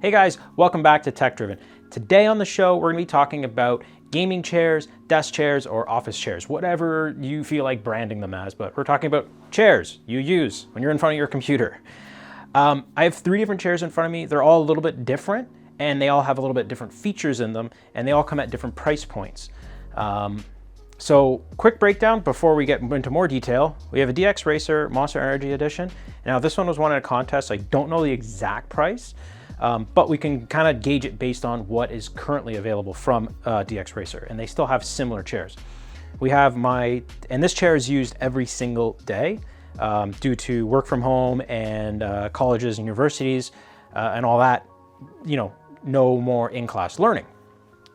Hey guys, welcome back to Tech Driven. Today on the show, we're gonna be talking about gaming chairs, desk chairs, or office chairs, whatever you feel like branding them as, but we're talking about chairs you use when you're in front of your computer. I have 3 different chairs in front of me. They're all a little bit different, and they all have a little bit different features in them, and they all come at different price points. So quick breakdown before we get into more detail. We have a DxRacer Monster Energy Edition. Now this one was won in a contest. I don't know the exact price, but we can kind of gauge it based on what is currently available from DxRacer, and they still have similar chairs. We have and this chair is used every single day due to work from home and colleges and universities and all that, no more in-class learning.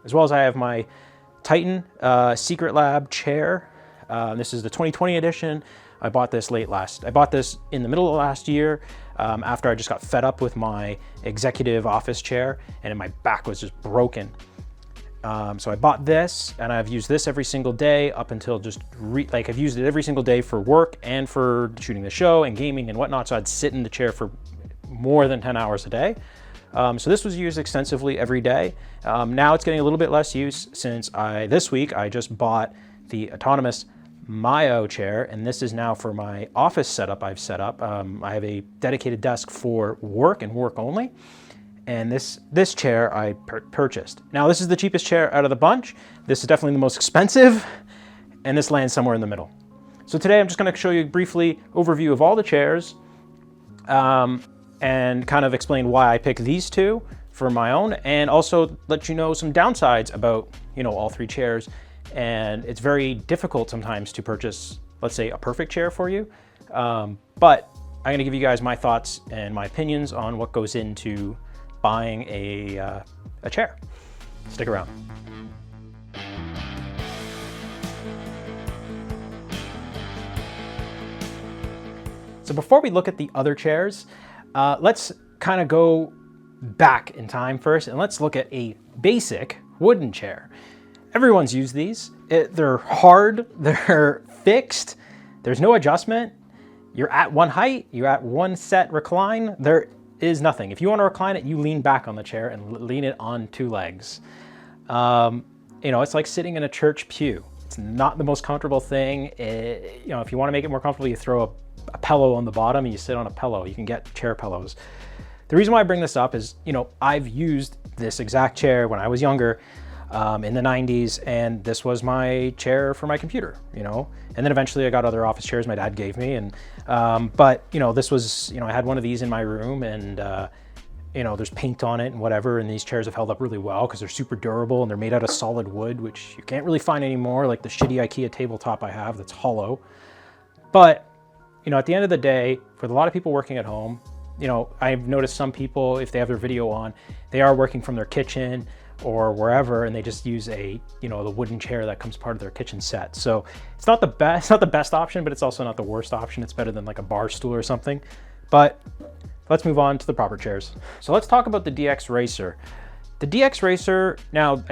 As well as I have my Titan Secret Lab chair. This is the 2020 edition. I bought this in the middle of last year after I just got fed up with my executive office chair and my back was just broken. So I bought this and I've used this every single day up until I've used it every single day for work and for shooting the show and gaming and whatnot. So I'd sit in the chair for more than 10 hours a day. So this was used extensively every day. Now it's getting a little bit less use since this week I just bought the autonomous Mayo chair, and this is now for my office setup I've set up. I have a dedicated desk for work and work only, and this chair I purchased. Now this is the cheapest chair out of the bunch. This is definitely the most expensive, and this lands somewhere in the middle. So today I'm just going to show you briefly overview of all the chairs, and kind of explain why I picked these 2 for my own, and also let you know some downsides about all 3 chairs. And it's very difficult sometimes to purchase, let's say, a perfect chair for you. But I'm gonna give you guys my thoughts and my opinions on what goes into buying a chair. Stick around. So before we look at the other chairs, let's kind of go back in time first, and let's look at a basic wooden chair. Everyone's used these. They're hard, they're fixed, there's no adjustment. You're at one height, you're at one set recline. There is nothing. If you want to recline it, you lean back on the chair and lean it on 2 legs. It's like sitting in a church pew. It's not the most comfortable thing. If you want to make it more comfortable, you throw a pillow on the bottom and you sit on a pillow. You can get chair pillows. The reason why I bring this up is, I've used this exact chair when I was younger, in the 90s, and this was my chair for my computer, and then eventually I got other office chairs my dad gave me, and but this was, I had one of these in my room, and there's paint on it and whatever, and these chairs have held up really well because they're super durable and they're made out of solid wood, which you can't really find anymore, like the shitty IKEA tabletop I have that's hollow. But at the end of the day, for a lot of people working at home, I've noticed some people, if they have their video on, they are working from their kitchen or wherever, and they just use the wooden chair that comes part of their kitchen set. So it's not the best option, but it's also not the worst option. It's better than like a bar stool or something. But let's move on to the proper chairs. So let's talk about the DxRacer. The DxRacer, now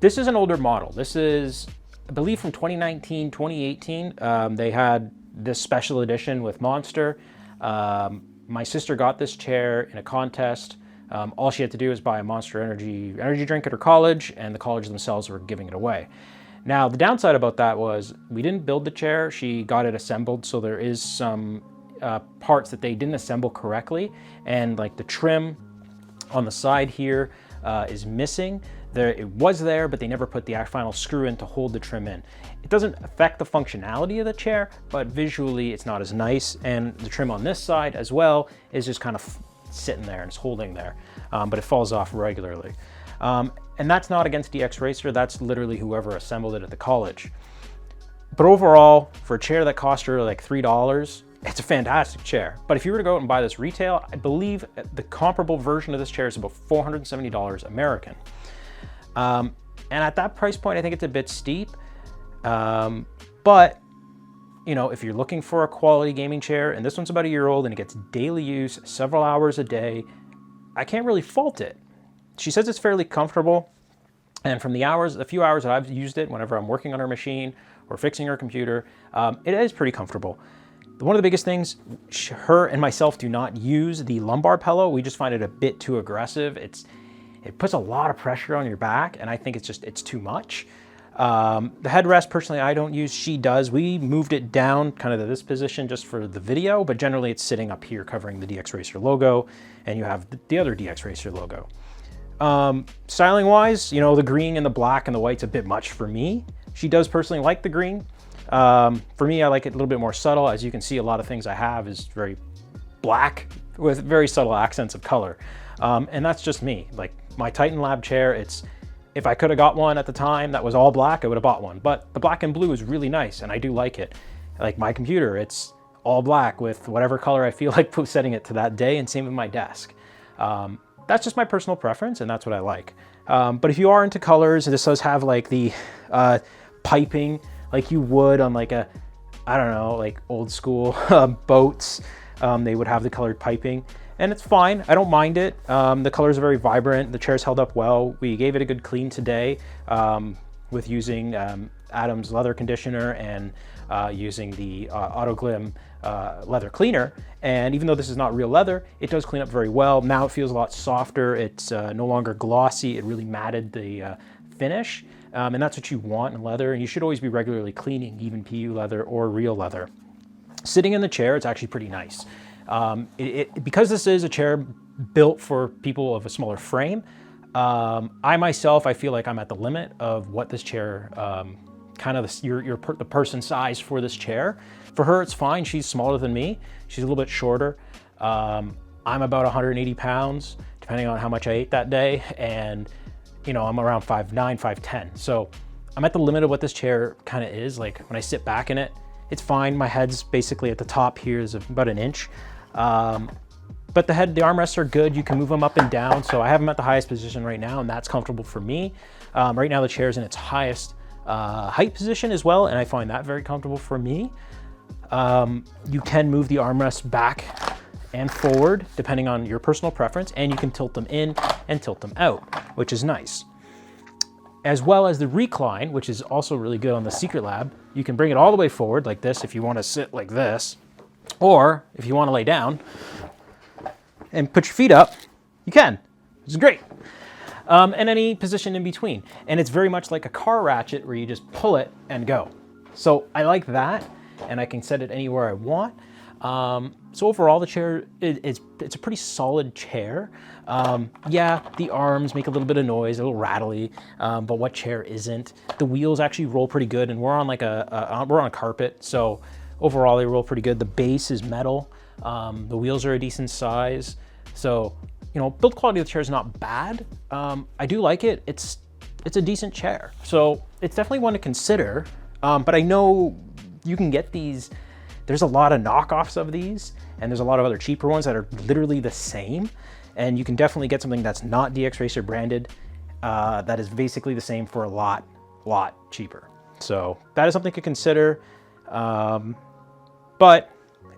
this is an older model. This is, I believe, from 2019, 2018. They had this special edition with Monster. My sister got this chair in a contest. All she had to do is buy a Monster energy drink at her college, and the college themselves were giving it away. Now, the downside about that was we didn't build the chair. She got it assembled, so there is some parts that they didn't assemble correctly, and like the trim on the side here is missing. It was there, but they never put the final screw in to hold the trim in. It doesn't affect the functionality of the chair, but visually it's not as nice, and the trim on this side as well is just kind of sitting there and it's holding there, but it falls off regularly. And that's not against DxRacer, that's literally whoever assembled it at the college. But overall, for a chair that cost her like $3, it's a fantastic chair. But if you were to go out and buy this retail, I believe the comparable version of this chair is about $470 American. And at that price point, I think it's a bit steep. But if you're looking for a quality gaming chair, and this one's about a year old and it gets daily use, several hours a day, I can't really fault it. She says it's fairly comfortable, and from the few hours that I've used it, whenever I'm working on her machine or fixing her computer, it is pretty comfortable. One of the biggest things, her and myself do not use the lumbar pillow. We just find it a bit too aggressive. It puts a lot of pressure on your back, and I think it's too much. The headrest, personally, I don't use. She does. We moved it down kind of to this position just for the video, but generally it's sitting up here covering the DxRacer logo, and you have the other DxRacer logo. Styling wise, you know, the green and the black and the white's a bit much for me. She does personally like the green. For me, I like it a little bit more subtle. As you can see, a lot of things I have is very black with very subtle accents of color. And that's just me. Like my Titan Lab chair, if I could have got one at the time that was all black, I would have bought one. But the black and blue is really nice, and I do like it. Like my computer, it's all black with whatever color I feel like setting it to that day, and same with my desk. That's just my personal preference, and that's what I like. But if you are into colors, this does have like the piping like you would on like a, I don't know, like old school boats. They would have the colored piping, and it's fine. I don't mind it. The colors are very vibrant. The chair's held up well. We gave it a good clean today with using Adam's leather conditioner and using the AutoGlim leather cleaner. And even though this is not real leather, it does clean up very well. Now it feels a lot softer. It's no longer glossy. It really matted the finish. And that's what you want in leather. And you should always be regularly cleaning, even PU leather or real leather. Sitting in the chair, it's actually pretty nice. Because this is a chair built for people of a smaller frame, I myself, I feel like I'm at the limit of what this chair, kind of the person size for this chair. For her, it's fine. She's smaller than me. She's a little bit shorter. I'm about 180 pounds, depending on how much I ate that day. And, you know, I'm around 5'9", 5'10". So I'm at the limit of what this chair kind of is. Like when I sit back in it, it's fine. My head's basically at the top here is about an inch. But the armrests are good. You can move them up and down. So I have them at the highest position right now, and that's comfortable for me. Right now the chair's in its highest height position as well, and I find that very comfortable for me. You can move the armrests back and forward depending on your personal preference, and you can tilt them in and tilt them out, which is nice. As well as the recline, which is also really good on the Secret Lab. You can bring it all the way forward like this if you want to sit like this, or if you want to lay down and put your feet up, you can, which is great. And any position in between. And it's very much like a car ratchet where you just pull it and go. So I like that, and I can set it anywhere I want. So overall, the chair, it's a pretty solid chair. Yeah, the arms make a little bit of noise, a little rattly, but what chair isn't? The wheels actually roll pretty good, and we're on like we're on a carpet, so overall they roll pretty good. The base is metal. The wheels are a decent size. So, you know, build quality of the chair is not bad. I do like it. It's a decent chair. So it's definitely one to consider. But I know you can get these, there's a lot of knockoffs of these, and there's a lot of other cheaper ones that are literally the same. And you can definitely get something that's not DxRacer branded, that is basically the same for a lot cheaper. So that is something to consider. But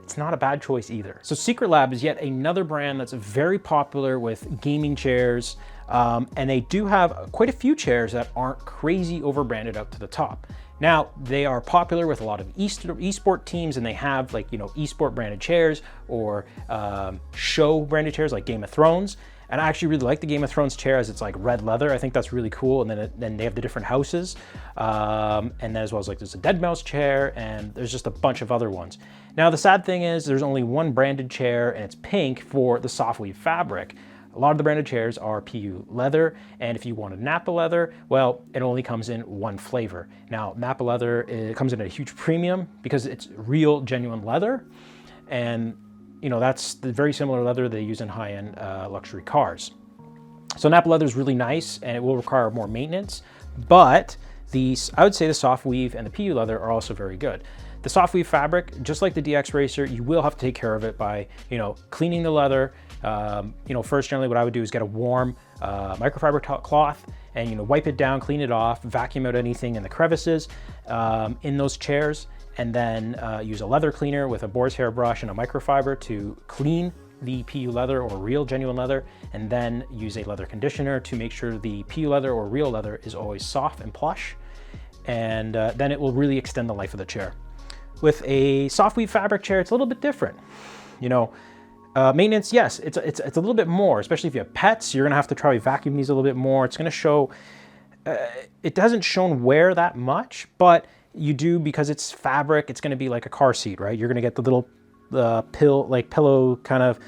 it's not a bad choice either. So Secret Lab is yet another brand that's very popular with gaming chairs. And they do have quite a few chairs that aren't crazy over-branded up to the top. Now, they are popular with a lot of esport teams, and they have like, you know, esport branded chairs or show branded chairs like Game of Thrones. And I actually really like the Game of Thrones chair as it's like red leather. I think that's really cool. And then they have the different houses. And then as well as like there's a Dead Mouse chair, and there's just a bunch of other ones. Now, the sad thing is there's only one branded chair, and it's pink for the soft weave fabric. A lot of the branded chairs are PU leather, and if you want a Napa leather, well, it only comes in one flavor. Now, Napa leather, it comes in at a huge premium because it's real, genuine leather, and you know, that's the very similar leather they use in high-end luxury cars. So Napa leather is really nice, and it will require more maintenance, but I would say the soft weave and the PU leather are also very good. The soft weave fabric, just like the DxRacer, you will have to take care of it by, you know, cleaning the leather. You know, first, generally what I would do is get a warm microfiber cloth and, you know, wipe it down, clean it off, vacuum out anything in the crevices in those chairs, and then use a leather cleaner with a boar's hair brush and a microfiber to clean the PU leather or real genuine leather, and then use a leather conditioner to make sure the PU leather or real leather is always soft and plush, and then it will really extend the life of the chair. With a soft weave fabric chair, it's a little bit different. You know, maintenance, yes, it's a little bit more, especially if you have pets. You're gonna have to try vacuum these a little bit more. It's gonna show, it doesn't shown wear that much, but you do, because it's fabric, it's gonna be like a car seat, right? You're gonna get the little pillow kind of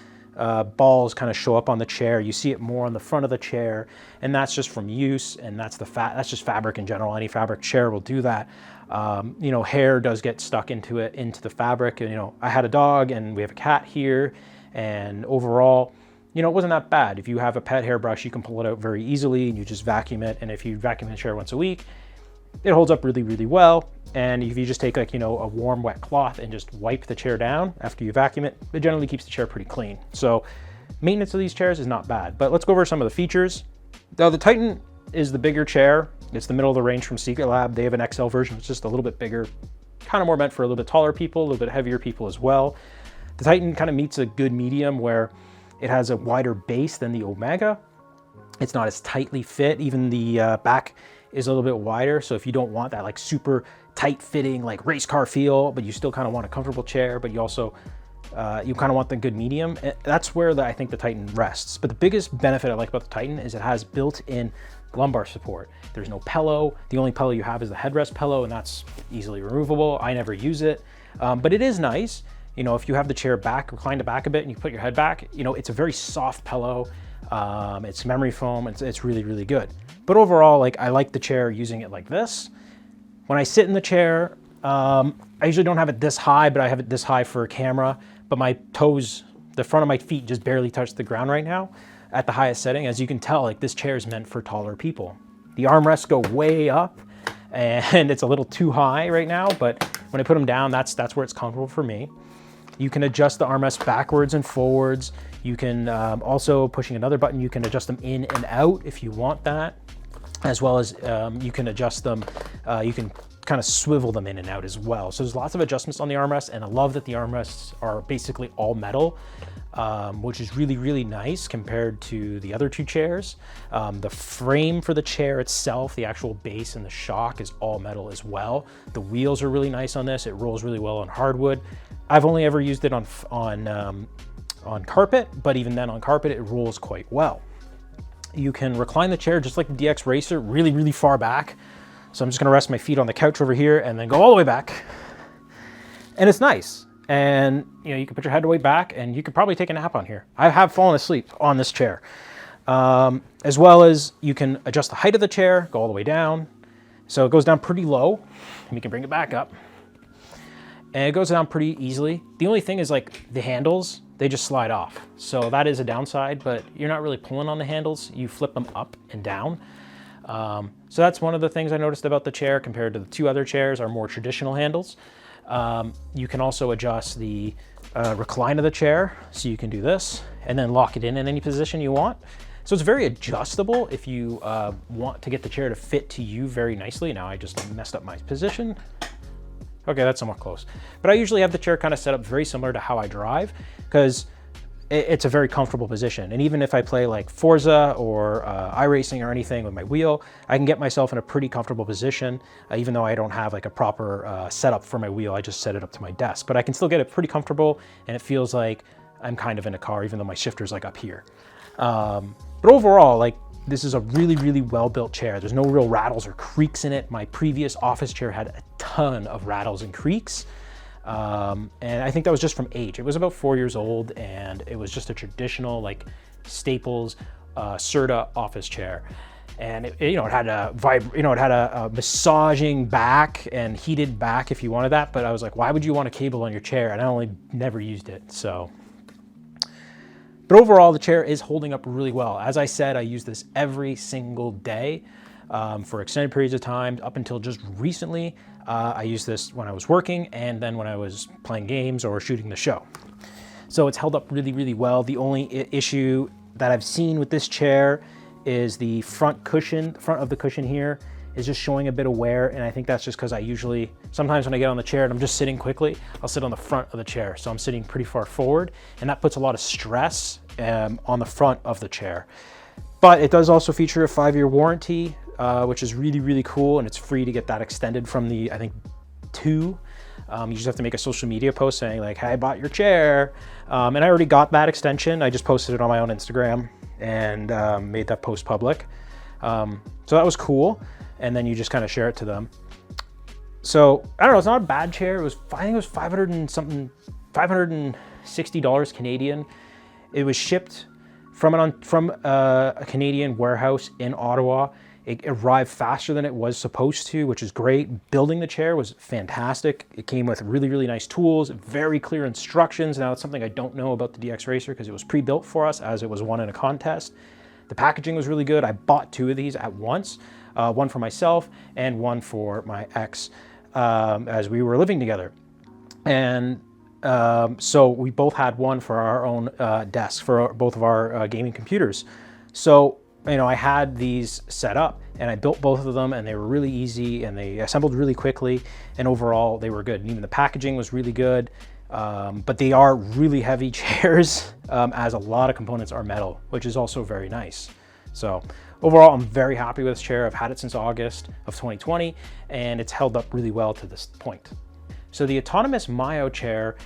balls kind of show up on the chair. You see it more on the front of the chair, and that's just from use, and that's just fabric in general. Any fabric chair will do that. You know, hair does get stuck into the fabric. And, you know, I had a dog and we have a cat here, and overall, you know, it wasn't that bad. If you have a pet hairbrush, you can pull it out very easily and you just vacuum it. And if you vacuum the chair once a week, it holds up really, really well. And if you just take, like, you know, a warm, wet cloth and just wipe the chair down after you vacuum it, it generally keeps the chair pretty clean. So maintenance of these chairs is not bad. But let's go over some of the features. Now, the Titan is the bigger chair. It's the middle of the range from Secret Lab. They have an XL version. It's just a little bit bigger, kind of more meant for a little bit taller people, a little bit heavier people as well. The Titan kind of meets a good medium where it has a wider base than the Omega. It's not as tightly fit. Even the back is a little bit wider. So if you don't want that like super tight fitting, like race car feel, but you still kind of want a comfortable chair, but you also, you kind of want the good medium. That's where I think the Titan rests. But the biggest benefit I like about the Titan is it has built-in lumbar support. There's no pillow. The only pillow you have is the headrest pillow, and that's easily removable. I never use it, but it is nice. You know, if you have the chair back, recline it back a bit, and you put your head back, you know, it's a very soft pillow. It's memory foam. It's really, really good. But overall, like, I like the chair using it like this. When I sit in the chair, I usually don't have it this high, but I have it this high for a camera. But my toes, the front of my feet just barely touch the ground right now at the highest setting. As you can tell, like, this chair is meant for taller people. The armrests go way up, and it's a little too high right now, but when I put them down, that's where it's comfortable for me. You can adjust the armrests backwards and forwards. You can also, pushing another button, you can adjust them in and out if you want that, as well as you can adjust them, you can kind of swivel them in and out as well. So there's lots of adjustments on the armrests, and I love that the armrests are basically all metal, which is really, really nice compared to the other two chairs. The frame for the chair itself, the actual base and the shock, is all metal as well. The wheels are really nice on this. It rolls really well on hardwood. I've only ever used it on carpet, but even then on carpet, it rolls quite well. You can recline the chair just like the DxRacer, really, really far back. So I'm just gonna rest my feet on the couch over here and then go all the way back. And it's nice. And you know, you can put your head way back and you could probably take a nap on here. I have fallen asleep on this chair. As well as you can adjust the height of the chair, go all the way down. So it goes down pretty low, and we can bring it back up. And it goes down pretty easily. The only thing is, like, the handles, they just slide off. So that is a downside, but you're not really pulling on the handles. You flip them up and down. So that's one of the things I noticed about the chair compared to the two other chairs, are more traditional handles. You can also adjust the recline of the chair. So you can do this and then lock it in any position you want. So it's very adjustable if you want to get the chair to fit to you very nicely. Now I just messed up my position. Okay, that's somewhat close. But I usually have the chair kind of set up very similar to how I drive, because it's a very comfortable position. And even if I play like Forza or iRacing or anything with my wheel, I can get myself in a pretty comfortable position, even though I don't have like a proper setup for my wheel. I just set it up to my desk, but I can still get it pretty comfortable, and it feels like I'm kind of in a car, even though my shifter's like up here. But overall, like, this is a really, really well-built chair. There's no real rattles or creaks in it. My previous office chair had a ton of rattles and creaks. And I think that was just from age. It was about 4 years old, and it was just a traditional, like, Staples Serta office chair. And it had a massaging back and heated back if you wanted that. But I was like, why would you want a cable on your chair? And I never used it, so. But overall, the chair is holding up really well. As I said, I use this every single day for extended periods of time. Up until just recently, I used this when I was working, and then when I was playing games or shooting the show. So it's held up really, really well. The only issue that I've seen with this chair is the front of the cushion here is just showing a bit of wear, and I think that's just because sometimes when I get on the chair and I'm just sitting quickly, I'll sit on the front of the chair. So I'm sitting pretty far forward, and that puts a lot of stress on the front of the chair. But it does also feature a 5-year warranty, which is really, really cool, and it's free to get that extended from the, I think, 2. You just have to make a social media post saying like, hey, I bought your chair. And I already got that extension. I just posted it on my own Instagram and made that post public. So that was cool. And then you just kind of share it to them. So I don't know, it's not a bad chair. I think it was $560 Canadian. It was shipped from a Canadian warehouse in Ottawa. It arrived faster than it was supposed to, which is great. Building the chair was fantastic. It came with really, really nice tools, very clear instructions. Now it's something I don't know about the DxRacer because it was pre-built for us as it was won in a contest. The packaging was really good. I bought 2 of these at once, one for myself and one for my ex as we were living together. And so we both had one for our own desk for both of our gaming computers. So, you know, I had these set up and I built both of them and they were really easy and they assembled really quickly, and overall they were good. And even the packaging was really good, but they are really heavy chairs as a lot of components are metal, which is also very nice. So overall, I'm very happy with this chair. I've had it since August of 2020 and it's held up really well to this point. So the autonomous Myo chair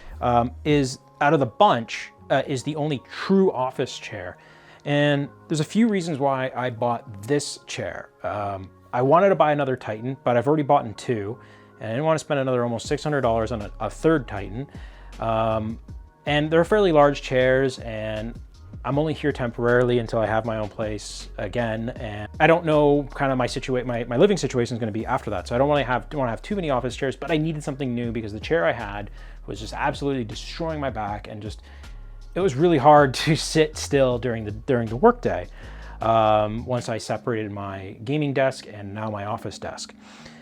is, out of the bunch, is the only true office chair. And there's a few reasons why I bought this chair. I wanted to buy another Titan, but I've already bought 2, and I didn't want to spend another almost $600 on a third Titan. And they're fairly large chairs, and I'm only here temporarily until I have my own place again. And I don't know kind of my living situation is going to be after that. So I don't want to have too many office chairs, but I needed something new because the chair I had was just absolutely destroying my back, and it was really hard to sit still during the workday. Once I separated my gaming desk and now my office desk.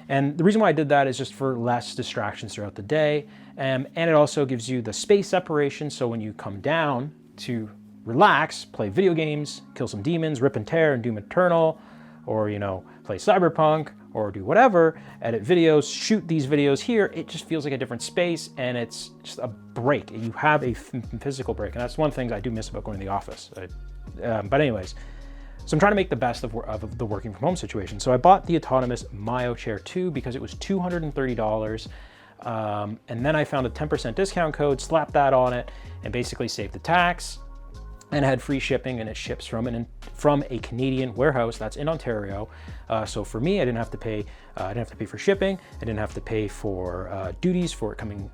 And the reason why I did that is just for less distractions throughout the day. And it also gives you the space separation. So when you come down to relax, play video games, kill some demons, rip and tear and Doom Eternal, or, you know, play Cyberpunk or do whatever, edit videos, shoot these videos here, it just feels like a different space and it's just a break. You have a physical break. And that's one of the things I do miss about going to the office. But anyways, so I'm trying to make the best of the working from home situation. So I bought the autonomous Myo Chair 2 because it was $230. And then I found a 10% discount code, slapped that on it, and basically saved the tax and had free shipping, and it ships from a Canadian warehouse that's in Ontario. So for me, I didn't have to pay. I didn't have to pay for shipping. I didn't have to pay for duties for it coming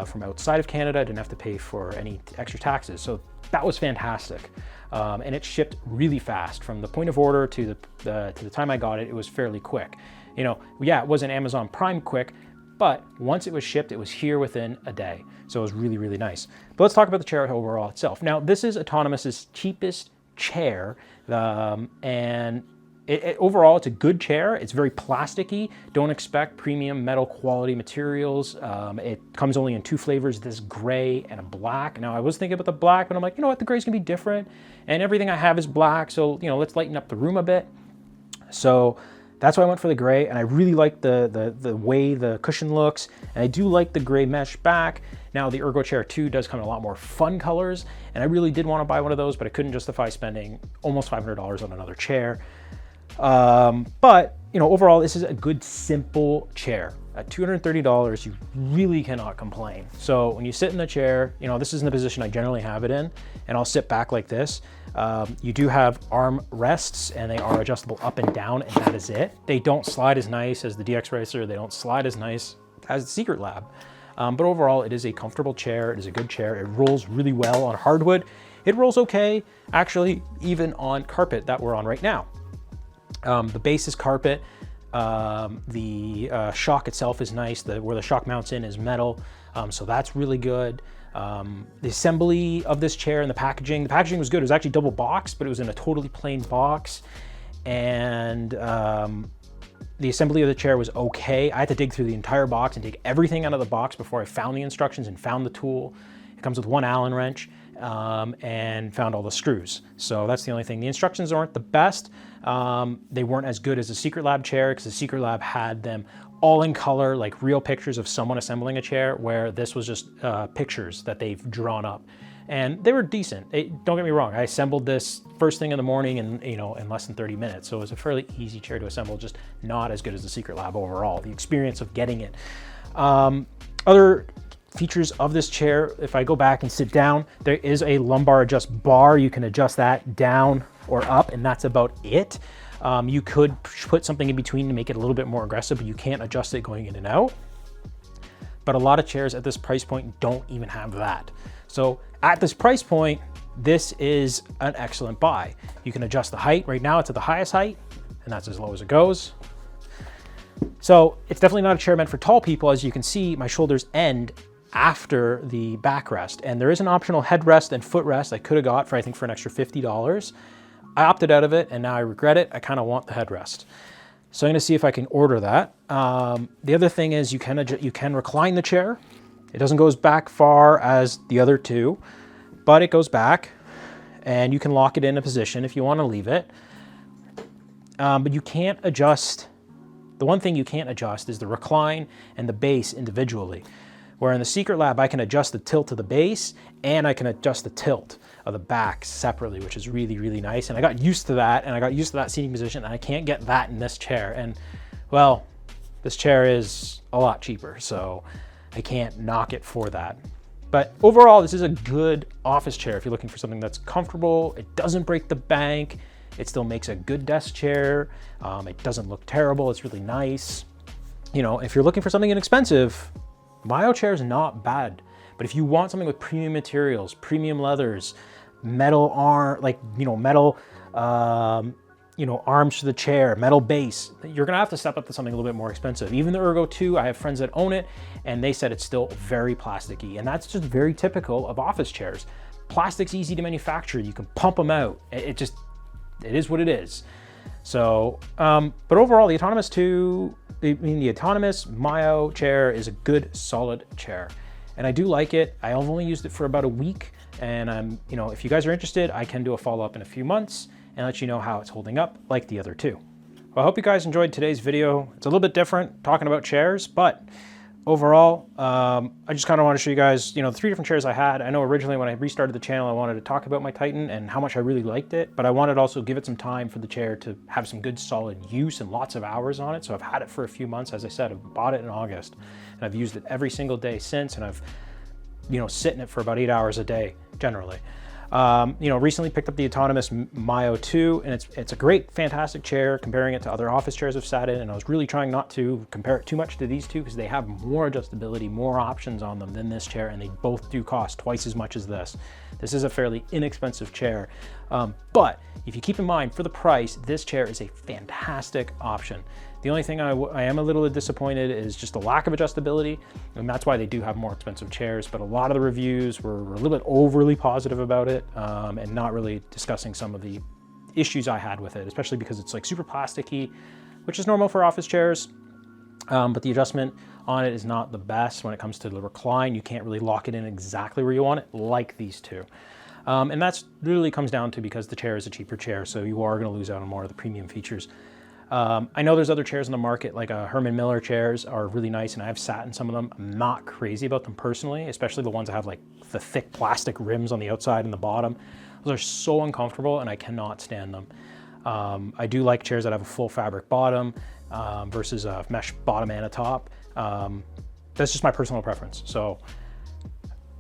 from outside of Canada. I didn't have to pay for any extra taxes. So that was fantastic, and it shipped really fast from the point of order to the time I got it. It was fairly quick. You know, yeah, it wasn't Amazon Prime quick, but once it was shipped, it was here within a day. So it was really, really nice. But let's talk about the chair overall itself. Now, this is Autonomous's cheapest chair, and overall, it's a good chair. It's very plasticky. Don't expect premium metal quality materials. It comes only in 2 flavors, this gray and a black. Now, I was thinking about the black, but I'm like, you know what, the gray's gonna be different, and everything I have is black, so, you know, let's lighten up the room a bit. So that's why I went for the gray, and I really like the way the cushion looks, and I do like the gray mesh back. Now, the ErgoChair 2 does come in a lot more fun colors, and I really did want to buy one of those, but I couldn't justify spending almost $500 on another chair. But, you know, overall, this is a good, simple chair. At $230, you really cannot complain. So when you sit in the chair, you know, this isn't the position I generally have it in, and I'll sit back like this. You do have arm rests, and they are adjustable up and down, and that is it. They don't slide as nice as the DxRacer. They don't slide as nice as the Secret Lab. But overall, it is a comfortable chair. It is a good chair. It rolls really well on hardwood. It rolls okay, actually, even on carpet that we're on right now. The base is carpet. The shock itself is nice. Where the shock mounts in is metal, so that's really good. The assembly of this chair and the packaging was good. It was actually double boxed, but it was in a totally plain box. And the assembly of the chair was okay. I had to dig through the entire box and take everything out of the box before I found the instructions and found the tool. It comes with 1 Allen wrench, and found all the screws. So that's the only thing. The instructions aren't the best. They weren't as good as the Secret Lab chair, because the Secret Lab had them all in color, like real pictures of someone assembling a chair, where this was just pictures that they've drawn up. And they were decent. Don't get me wrong, I assembled this first thing in the morning and, you know, in less than 30 minutes. So it was a fairly easy chair to assemble, just not as good as the Secret Lab overall, the experience of getting it. Other features of this chair, if I go back and sit down, there is a lumbar adjust bar. You can adjust that down or up, and that's about it. You could put something in between to make it a little bit more aggressive, but you can't adjust it going in and out. But a lot of chairs at this price point don't even have that. So at this price point, this is an excellent buy. You can adjust the height. Right now it's at the highest height, and that's as low as it goes. So it's definitely not a chair meant for tall people. As you can see, my shoulders end after the backrest, and there is an optional headrest and footrest I could have got for, I think, for an extra $50. I opted out of it, and now I regret it. I kind of want the headrest. So I'm gonna see if I can order that. The other thing is you can recline the chair. It doesn't go as back far as the other two, but it goes back, and you can lock it in a position if you wanna leave it. But you can't adjust, the one thing you can't adjust is the recline and the base individually. Where in the Secret Lab, I can adjust the tilt of the base and I can adjust the tilt of the back separately, which is really, really nice. And I got used to that, and I got used to that seating position, and I can't get that in this chair. And well, this chair is a lot cheaper, so I can't knock it for that. But overall, this is a good office chair if you're looking for something that's comfortable. It doesn't break the bank. It still makes a good desk chair. It doesn't look terrible. It's really nice. You know, if you're looking for something inexpensive, Myo chair is not bad. But if you want something with premium materials, premium leathers, metal arm, like, you know, metal, you know, arms to the chair, metal base, you're gonna have to step up to something a little bit more expensive. Even the Ergo 2, I have friends that own it, and they said it's still very plasticky. And that's just very typical of office chairs. Plastic's easy to manufacture. You can pump them out. It is what it is. So, but overall, the Autonomous 2, the Autonomous Myo chair is a good, solid chair. And I do like it. I've only used it for about a week. And you know, if you guys are interested, I can do a follow-up in a few months and let you know how it's holding up like the other two. Well, I hope you guys enjoyed today's video. It's a little bit different talking about chairs, but overall, I just kind of want to show you guys, you know, the 3 different chairs I had. I know originally when I restarted the channel, I wanted to talk about my Titan and how much I really liked it, but I wanted to also give it some time for the chair to have some good solid use and lots of hours on it. So I've had it for a few months. As I said, I bought it in August, and I've used it every single day since, and I've, you know, sit in it for about 8 hours a day generally. You know, recently picked up the Autonomous Myo 2, and it's a great, fantastic chair, comparing it to other office chairs I've sat in, and I was really trying not to compare it too much to these two because they have more adjustability, more options on them than this chair, and they both do cost twice as much as this. This is a fairly inexpensive chair, but if you keep in mind, for the price, this chair is a fantastic option. The only thing I am a little disappointed is just the lack of adjustability, and that's why they do have more expensive chairs, but a lot of the reviews were a little bit overly positive about it, and not really discussing some of the issues I had with it, especially because it's like super plasticky, which is normal for office chairs, but the adjustment on it is not the best when it comes to the recline. You can't really lock it in exactly where you want it, like these two. And that's really comes down to because the chair is a cheaper chair, so you are gonna lose out on more of the premium features. I know there's other chairs in the market, like Herman Miller chairs are really nice, and I've sat in some of them. I'm not crazy about them personally, especially the ones that have like the thick plastic rims on the outside and the bottom. Those are so uncomfortable, and I cannot stand them. I do like chairs that have a full fabric bottom versus a mesh bottom and a top. That's just my personal preference. So,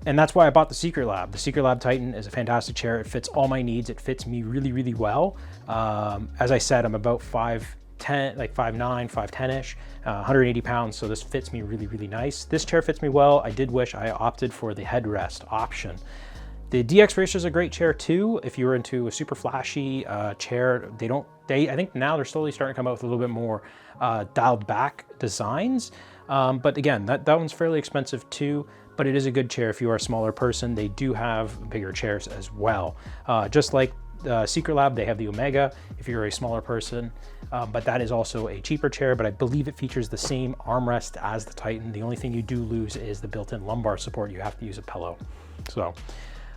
and that's why I bought the Secret Lab. The Secret Lab Titan is a fantastic chair. It fits all my needs. It fits me really, really well. As I said, I'm about 5'10", like 5'9", 5'10"-ish, 180 pounds, so this fits me really, really nice. This chair fits me well. I did wish I opted for the headrest option. The DxRacer is a great chair too. If you're into a super flashy chair, I think now they're slowly starting to come out with a little bit more dialed back designs. But again, that one's fairly expensive too, but it is a good chair if you are a smaller person. They do have bigger chairs as well. Just like Secret Lab, they have the Omega if you're a smaller person, but that is also a cheaper chair, but I believe it features the same armrest as the Titan. The only thing you do lose is the built-in lumbar support. You have to use a pillow. So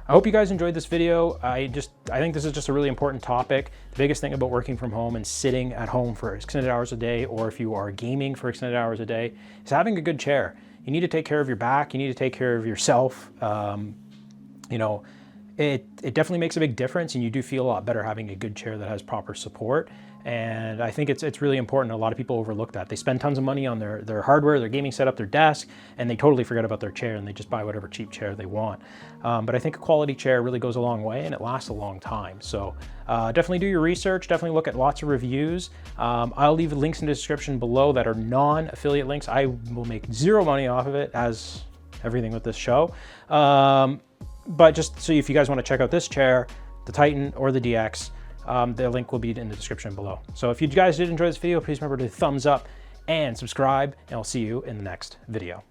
I hope you guys enjoyed this video. I think this is just a really important topic. The biggest thing about working from home and sitting at home for extended hours a day, or if you are gaming for extended hours a day, is having a good chair. You need to take care of your back. You need to take care of yourself. You know, it definitely makes a big difference, and you do feel a lot better having a good chair that has proper support. And I think it's really important. A lot of people overlook that. They spend tons of money on their hardware, their gaming setup, their desk, and they totally forget about their chair, and they just buy whatever cheap chair they want. But I think a quality chair really goes a long way, and it lasts a long time. So definitely do your research, definitely look at lots of reviews. I'll leave links in the description below that are non-affiliate links. I will make zero money off of it, as everything with this show. But just so if you guys want to check out this chair, the Titan or the DX, the link will be in the description below. So if you guys did enjoy this video, please remember to thumbs up and subscribe, and I'll see you in the next video.